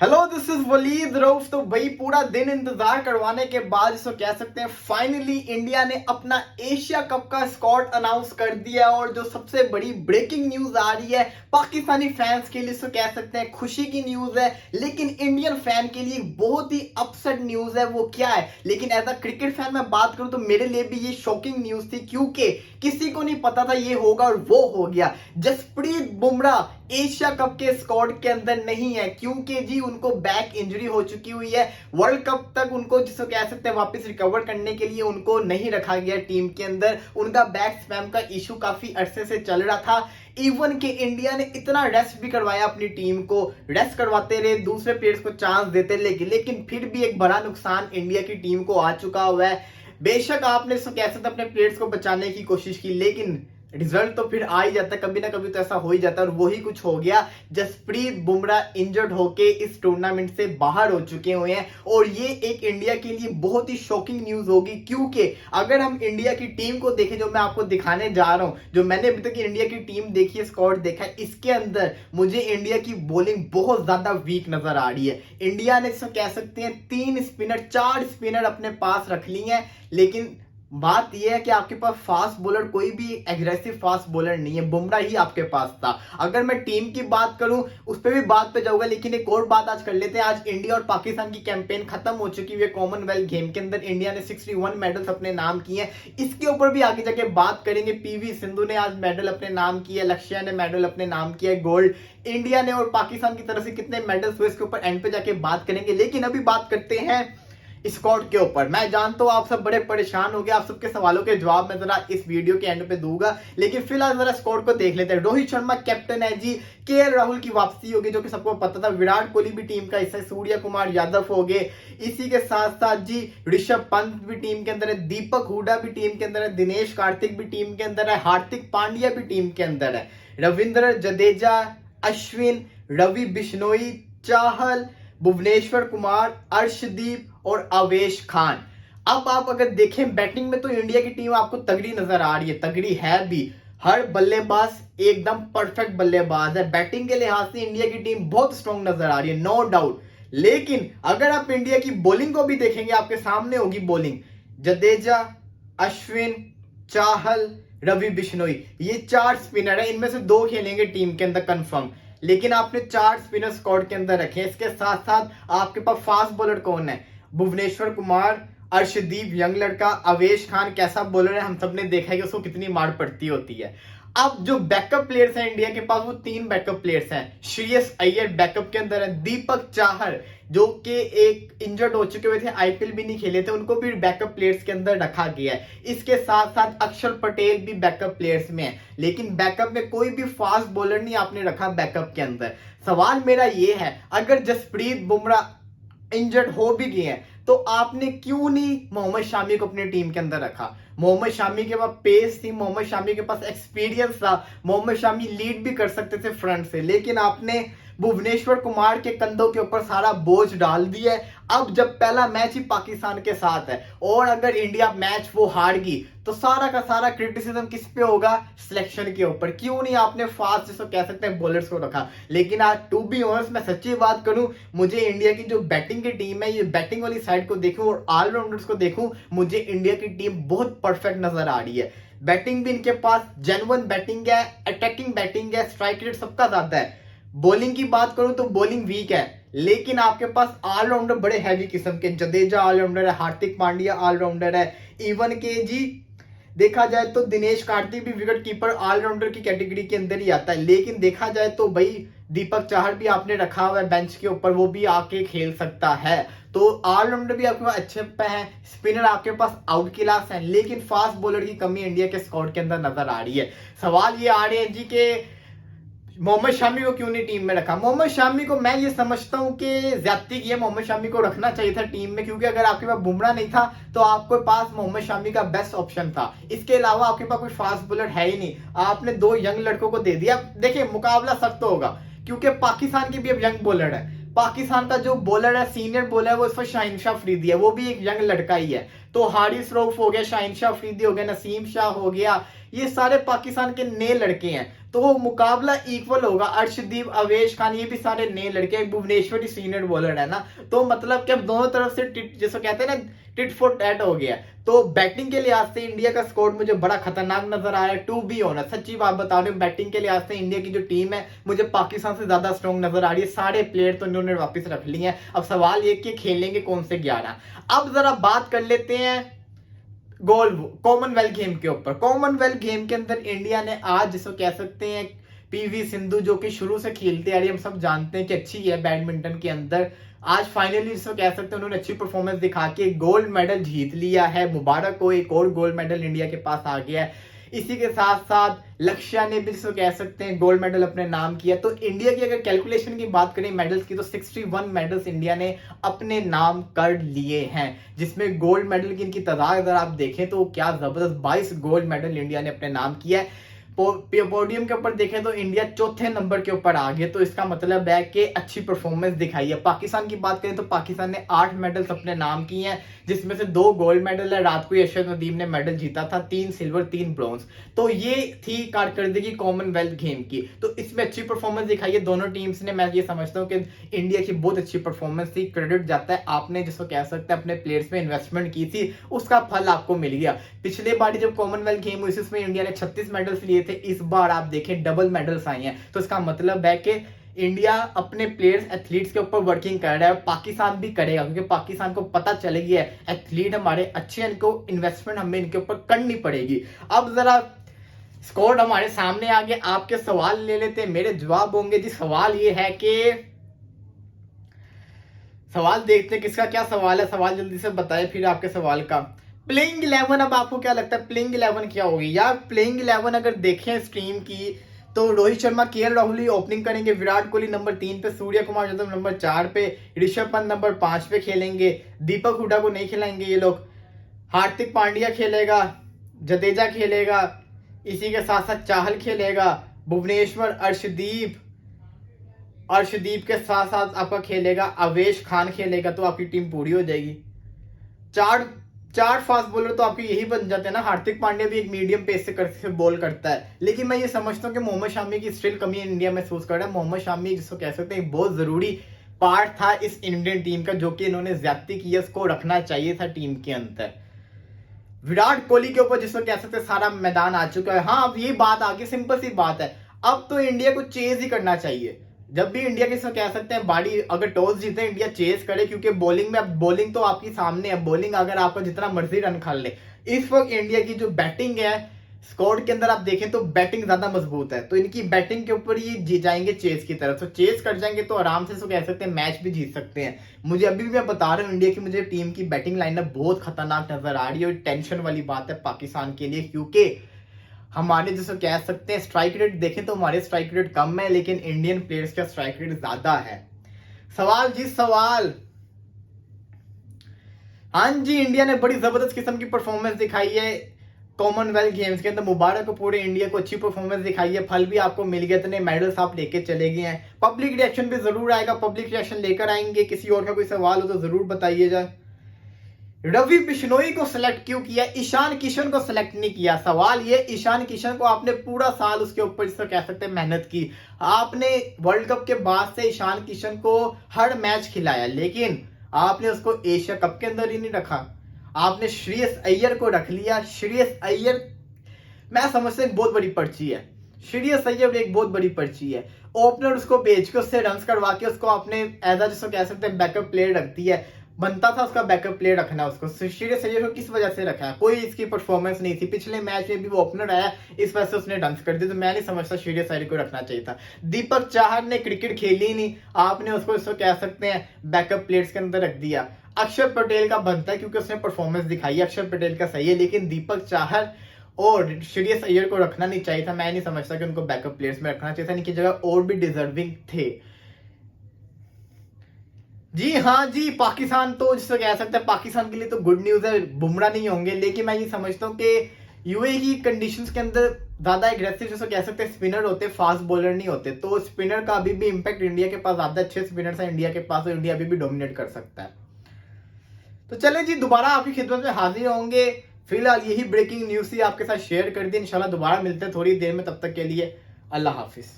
Hello this is Waleed Rauf. तो भाई पूरा दिन इंतजार करवाने के बाद इसको कह सकते हैं फाइनली इंडिया ने अपना एशिया कप का स्क्वाड अनाउंस कर दिया। और जो सबसे बड़ी ब्रेकिंग न्यूज आ रही है पाकिस्तानी फैंस के लिए, इसको कह सकते हैं खुशी की न्यूज है, लेकिन इंडियन फैन के लिए बहुत ही अपसेट न्यूज है। वो क्या है, लेकिन एज अ क्रिकेट फैन मैं बात करूं तो मेरे लिए भी ये शॉकिंग न्यूज थी, क्योंकि किसी को नहीं पता था ये होगा और वो हो गया। जसप्रीत बुमराह एशिया कप के स्क्वाड के अंदर नहीं है, क्योंकि जी उनको बैक इंजरी हो चुकी हुई है। वर्ल्ड कप तक उनको जिसको कह सकते हैं वापस रिकवर करने के लिए उनको नहीं रखा गया टीम के अंदर। उनका बैक स्पैम का इशू काफी अरसे से चल रहा था। इवन के इंडिया ने इतना रेस्ट भी करवाया, अपनी टीम को रेस्ट करवाते रहे, दूसरे प्लेयर्स को चांस देते रहे, लेकिन फिर भी एक बड़ा नुकसान इंडिया की टीम को आ चुका हुआ है। बेशक आपने कह सकते अपने प्लेयर्स को बचाने की कोशिश की, लेकिन रिजल्ट तो फिर आ ही जाता है, कभी ना कभी तो ऐसा हो ही जाता है। और वही कुछ हो गया, जसप्रीत बुमराह इंजर्ड होके इस टूर्नामेंट से बाहर हो चुके हुए हैं। और ये एक इंडिया के लिए बहुत ही शॉकिंग न्यूज होगी, क्योंकि अगर हम इंडिया की टीम को देखें, जो मैं आपको दिखाने जा रहा हूं, जो मैंने अभी तक इंडिया की टीम देखी है, स्क्वाड देखा है, इसके अंदर मुझे इंडिया की बॉलिंग बहुत ज्यादा वीक नजर आ रही है। इंडिया ने कह सकते हैं 3 स्पिनर 4 स्पिनर अपने पास रख ली हैं, लेकिन बात यह है कि आपके पास फास्ट बॉलर कोई भी एग्रेसिव फास्ट बॉलर नहीं है। बुमराह ही आपके पास था। अगर मैं टीम की बात करूं उस पर भी बात पे जाऊंगा, लेकिन एक और बात आज कर लेते हैं। आज इंडिया और पाकिस्तान की कैंपेन खत्म हो चुकी हुई है। कॉमनवेल्थ गेम के अंदर इंडिया ने 61 मेडल्स अपने नाम किए हैं। इसके ऊपर भी आगे जाके बात करेंगे। पीवी सिंधु ने आज मेडल अपने नाम किया, लक्ष्य ने मेडल अपने नाम किया गोल्ड। इंडिया ने और पाकिस्तान की तरफ से कितने मेडल्स हुए इसके ऊपर एंड पे जाके बात करेंगे। लेकिन अभी बात करते हैं स्क्वाड के ऊपर। मैं जानता हूं आप सब बड़े परेशान हो गए, आप सबके सवालों के जवाब मैं जरा इस वीडियो के एंड पे दूंगा, लेकिन फिलहाल जरा स्क्वाड को देख लेते हैं। रोहित शर्मा कैप्टन है जी, केएल राहुल की वापसी होगी जो कि सबको पता था, विराट कोहली भी टीम का हिस्सा है, सूर्य कुमार यादव हो गए, इसी के साथ साथ जी ऋषभ पंत भी टीम के अंदर है, दीपक हुडा भी टीम के अंदर है, दिनेश कार्तिक भी टीम के अंदर है, हार्दिक पांड्या भी टीम के अंदर है, रविंद्र जडेजा, अश्विन, रवि बिश्नोई, चाहल, भुवनेश्वर कुमार, अर्शदीप और अवेश खान। अब आप अगर देखें बैटिंग में तो इंडिया की टीम आपको तगड़ी नजर आ रही है, तगड़ी है भी। हर बल्लेबाज एकदम परफेक्ट बल्लेबाज है। बैटिंग के लिहाज से इंडिया की टीम बहुत स्ट्रॉन्ग नजर आ रही है, नो डाउट। लेकिन अगर आप इंडिया की बॉलिंग को भी देखेंगे, आपके सामने होगी बॉलिंग, जडेजा, अश्विन, चाहल, रवि बिश्नोई, ये 4 स्पिनर है। इनमें से 2 खेलेंगे टीम के अंदर कंफर्म, लेकिन आपने 4 स्पिनर स्क्वाड के अंदर रखे। इसके साथ साथ आपके पास फास्ट बॉलर कौन है, भुवनेश्वर कुमार, अर्शदीप यंग लड़का, अवेश खान कैसा बॉलर है, हम सब ने देखा है कि उसको कितनी मार पड़ती होती है। अब जो बैकअप प्लेयर्स हैं इंडिया के पास, वो 3 बैकअप प्लेयर्स हैं। श्रेयस अय्यर बैकअप के अंदर है, दीपक चाहर जो कि एक इंजर्ड हो चुके हुए थे, आईपीएल भी नहीं खेले थे, उनको भी बैकअप प्लेयर्स के अंदर रखा गया है। इसके साथ साथ अक्षर पटेल भी बैकअप प्लेयर्स में है, लेकिन बैकअप में कोई भी फास्ट बॉलर नहीं आपने रखा बैकअप के अंदर। सवाल मेरा ये है, अगर जसप्रीत बुमराह इंजर्ड हो भी गए हैं तो आपने क्यों नहीं मोहम्मद शामी को अपनी टीम के अंदर रखा। मोहम्मद शामी के पास पेस थी, मोहम्मद शामी के पास एक्सपीरियंस था, मोहम्मद शामी लीड भी कर सकते थे फ्रंट से, लेकिन आपने भुवनेश्वर कुमार के कंधों के ऊपर सारा बोझ डाल दिया है। अब जब पहला मैच ही पाकिस्तान के साथ है और अगर इंडिया मैच वो हार गई तो सारा का सारा क्रिटिसिज्म किस पे होगा, सिलेक्शन के ऊपर। क्यों नहीं आपने फास्ट जिसको कह सकते हैं बॉलर्स को रखा। लेकिन आज टू बी ऑनेस्ट मैं सच्ची बात करूं, मुझे इंडिया की जो बैटिंग की टीम है, ये बैटिंग वाली साइड को देखूं और ऑलराउंडर्स को देखूं, मुझे इंडिया की टीम बहुत परफेक्ट नजर आ रही है। बैटिंग भी इनके पास जेन्युइन बैटिंग है, अटैकिंग बैटिंग है, स्ट्राइक रेट सबका ज्यादा है। बॉलिंग की बात करूं तो बॉलिंग वीक है, लेकिन आपके पास ऑलराउंडर बड़े हैवी किस्म के, जडेजा ऑलराउंडर है, हार्दिक पांड्या ऑलराउंडर है, इवन के जी देखा जाए तो दिनेश कार्तिक भी विकेट कीपर ऑलराउंडर की कैटेगरी के अंदर ही आता है। लेकिन देखा जाए तो भाई दीपक चाहर भी आपने रखा हुआ है बेंच के ऊपर, वो भी आके खेल सकता है। तो ऑलराउंडर भी आपके पास अच्छे पे हैं, स्पिनर आपके पास आउट क्लास है, लेकिन फास्ट बॉलर की कमी इंडिया के स्क्वाड के अंदर नजर आ रही है। सवाल ये आ रहे हैं जी के मोहम्मद शामी को क्यों नहीं टीम में रखा। मोहम्मद शामी को मैं ये समझता हूं कि ज्यादती की है, मोहम्मद शामी को रखना चाहिए था टीम में, क्योंकि अगर आपके पास बुमराह नहीं था तो आपके पास मोहम्मद शामी का बेस्ट ऑप्शन था। इसके अलावा आपके पास कोई फास्ट बॉलर है ही नहीं, आपने 2 यंग लड़कों को दे दिया। देखिए मुकाबला सख्त होगा, क्योंकि पाकिस्तान के भी अब यंग बॉलर है। पाकिस्तान का जो बॉलर है, सीनियर बॉलर है, वो इस पर शाहिनशाह अफरीदी है, वो भी एक यंग लड़का ही है। तो हारिस रऊफ हो गया, शाहिनशाह अफरीदी हो गया, नसीम शाह हो गया, ये सारे पाकिस्तान के नए लड़के हैं। तो वो मुकाबला इक्वल होगा। अर्शदीप, अवेश खान, ये भी सारे नए लड़के हैं, भुवनेश्वरी सीनियर बॉलर है ना, तो मतलब कि अब दोनों तरफ से जैसे कहते हैं ना टिट फॉर टैट हो गया। तो बैटिंग के लिहाज से इंडिया का स्कोर मुझे बड़ा खतरनाक नजर आ रहा है, टू बी ऑनर, सच्ची बात बता रही हूँ। बैटिंग के लिहाज से इंडिया की जो टीम है मुझे पाकिस्तान से ज्यादा स्ट्रॉन्ग नजर आ रही है। सारे प्लेयर तो इन्होंने वापस रख लिए हैं, अब सवाल ये कि खेलेंगे कौन से 11। अब जरा बात कर लेते हैं कॉमनवेल्थ गेम के ऊपर। कॉमनवेल्थ गेम के अंदर इंडिया ने आज जिसको कह सकते हैं पीवी सिंधु, जो कि शुरू से खेलते आ रही है, हम सब जानते हैं कि अच्छी है बैडमिंटन के अंदर, आज फाइनली जिसको कह सकते हैं उन्होंने अच्छी परफॉर्मेंस दिखा के गोल्ड मेडल जीत लिया है। मुबारक हो, एक और गोल्ड मेडल इंडिया के पास आ गया है। इसी के साथ साथ लक्ष्या ने भी जिसको कह सकते हैं गोल्ड मेडल अपने नाम किया। तो इंडिया की अगर कैलकुलेशन की बात करें मेडल्स की, तो 61 मेडल्स इंडिया ने अपने नाम कर लिए हैं, जिसमें गोल्ड मेडल की इनकी तादाद अगर आप देखें तो क्या जबरदस्त 22 गोल्ड मेडल इंडिया ने अपने नाम किया है। पोडियम के ऊपर देखें तो इंडिया चौथे नंबर के ऊपर आ गया, तो इसका मतलब है कि अच्छी परफॉर्मेंस दिखाई है। पाकिस्तान की बात करें तो पाकिस्तान ने 8 मेडल्स अपने नाम किए हैं, जिसमें से 2 गोल्ड मेडल है। रात को अरशद नदीम ने मेडल जीता था, 3 सिल्वर 3 ब्रॉन्ज। तो ये थी कारकर्दगी कॉमनवेल्थ गेम की, तो इसमें अच्छी परफॉर्मेंस दिखाई है दोनों टीम्स ने। मैं ये समझता हूँ कि इंडिया की बहुत अच्छी परफॉर्मेंस थी, क्रेडिट जाता है आपने जिसको कह सकते हैं अपने प्लेयर्स में इन्वेस्टमेंट की थी, उसका फल आपको मिल गया। पिछले बार जब कॉमनवेल्थ गेम हुई इसमें इंडिया ने 36 मेडल्स लिए थे, इस बार आप देखें डबल मेडल्स आए हैं। तो इसका मतलब है कि इंडिया अपने प्लेयर्स एथलीट्स के ऊपर वर्किंग कर रहा है, पाकिस्तान भी करेगा, क्योंकि पाकिस्तान को पता चल गया है एथलीट हमारे अच्छे, इनको इन्वेस्टमेंट हमें इनके ऊपर करनी पड़ेगी। अब जरा स्कोर हमारे सामने आ गया, आपके सवाल ले लेते हैं, मेरे जवाब होंगे जी। सवाल ये है कि सवाल देखते हैं किसका क्या सवाल है, सवाल जल्दी से बताएं फिर आपके सवाल का। प्लेइंग 11, अब आपको क्या लगता है प्लेइंग 11 क्या होगी यार? प्लेइंग 11 अगर देखें स्ट्रीम की तो रोहित शर्मा, केएल राहुल ओपनिंग करेंगे, विराट कोहली नंबर 3 पे, सूर्य कुमार यादव नंबर 4 पे, ऋषभ पंत नंबर 5 पे खेलेंगे, दीपक हुडा को नहीं खिलाएंगे ये लोग, हार्दिक पांड्या खेलेगा, जडेजा खेलेगा, इसी के साथ साथ चाहल खेलेगा, भुवनेश्वर, अर्शदीप के साथ साथ आपका खेलेगा अवेश खान खेलेगा, तो आपकी टीम पूरी हो जाएगी। चार फास्ट बॉलर तो आपके यही बन जाते हैं ना। हार्दिक पांड्या भी एक मीडियम पेस से बॉल करता है, लेकिन मैं ये समझता हूँ कि मोहम्मद शामी की स्टिल कमी इंडिया महसूस कर रहा है। मोहम्मद शामी जिसको कह सकते हैं बहुत जरूरी पार्ट था इस इंडियन टीम का, जो कि इन्होंने ज्यादती की है, उसको रखना चाहिए था टीम के अंदर। विराट कोहली के ऊपर जिसको कह सकते हैं सारा मैदान आ चुका है। हाँ, अब ये बात आगे सिंपल सी बात है, अब तो इंडिया को चेज ही करना चाहिए। जब भी इंडिया किसको कह सकते हैं बाड़ी, अगर टॉस जीते इंडिया चेज करे, क्योंकि बॉलिंग में, अब बॉलिंग तो आपकी सामने है, बॉलिंग अगर आपको जितना मर्जी रन खा ले, इस वक्त इंडिया की जो बैटिंग है स्क्वाड के अंदर आप देखें तो बैटिंग ज्यादा मजबूत है, तो इनकी बैटिंग के ऊपर ये जी जाएंगे चेज की तरफ। तो चेज कर जाएंगे तो आराम से कह सकते हैं मैच भी जीत सकते हैं। मुझे अभी भी मैं बता रहा हूँ इंडिया की मुझे टीम की बैटिंग लाइनअप बहुत खतरनाक नजर आ रही है, और टेंशन वाली बात है पाकिस्तान के लिए, क्योंकि हमारे जैसे कह सकते हैं स्ट्राइक रेट देखें तो हमारे स्ट्राइक रेट कम है, लेकिन इंडियन प्लेयर्स का स्ट्राइक रेट ज्यादा है। सवाल जी सवाल। हाँ जी, इंडिया ने बड़ी जबरदस्त किस्म की परफॉर्मेंस दिखाई है कॉमनवेल्थ गेम्स के अंदर। मुबारक को पूरे इंडिया को अच्छी परफॉर्मेंस दिखाई है, फल भी आपको मिल गया, इतने मेडल्स आप लेके चले गए हैं। पब्लिक रिएक्शन भी जरूर आएगा, पब्लिक रिएक्शन लेकर आएंगे। किसी और का कोई सवाल हो तो जरूर बताइएगा। रवि बिश्नोई को सिलेक्ट क्यों किया, ईशान किशन को सिलेक्ट नहीं किया? सवाल ये, ईशान किशन को आपने पूरा साल उसके ऊपर जिसको कह सकते हैं मेहनत की, आपने वर्ल्ड कप के बाद से ईशान किशन को हर मैच खिलाया, लेकिन आपने उसको एशिया कप के अंदर ही नहीं रखा। आपने श्रेयस अय्यर को रख लिया। श्रेयस अय्यर मैं समझता हूँ बहुत बड़ी पर्ची है, श्रेयस अय्यर एक बहुत बड़ी पर्ची है। ओपनर उसको बेच के उससे रन करवा के उसको आपने एज जिसको कह सकते हैं बैकअप प्लेयर रख दिया है। बनता था उसका बैकअप प्लेयर रखना उसको। श्रेयस अय्यर को किस वजह से रखा है? कोई इसकी परफॉर्मेंस नहीं थी, पिछले मैच में भी वो ओपनर आया, इस वजह से उसने रन्स कर दिए, तो मैं नहीं समझता श्रेयस अय्यर को रखना चाहिए था। दीपक चाहर ने क्रिकेट खेली नहीं, आपने उसको कह सकते हैं बैकअप प्लेयर्स के अंदर रख दिया। अक्षर पटेल का बनता है क्योंकि उसने परफॉर्मेंस दिखाई है, अक्षर पटेल का सही है, लेकिन दीपक चाहर और श्रेयस अय्यर को रखना नहीं चाहिए था। मैं नहीं समझता कि उनको बैकअप प्लेयर्स में रखना चाहिए था, इनकी जगह और भी डिजर्विंग थे। जी हाँ जी, पाकिस्तान तो जिसको कह सकते हैं पाकिस्तान के लिए तो गुड न्यूज है, बुमराह नहीं होंगे, लेकिन मैं ये समझता हूँ कि यूएई की कंडीशंस के अंदर ज्यादा एग्रेसिव जिसको कह सकते हैं स्पिनर होते, फास्ट बॉलर नहीं होते, तो स्पिनर का अभी भी इंपैक्ट इंडिया के पास ज्यादा अच्छे स्पिनर्स हैं इंडिया के पास, और इंडिया अभी भी डोमिनेट कर सकता है। तो चले जी, दोबारा आपकी खिदमत में हाजिर होंगे। फिलहाल यही ब्रेकिंग न्यूज थी, आपके साथ शेयर कर दी। इंशाल्लाह दोबारा मिलते हैं थोड़ी देर में, तब तक के लिए अल्लाह हाफिज।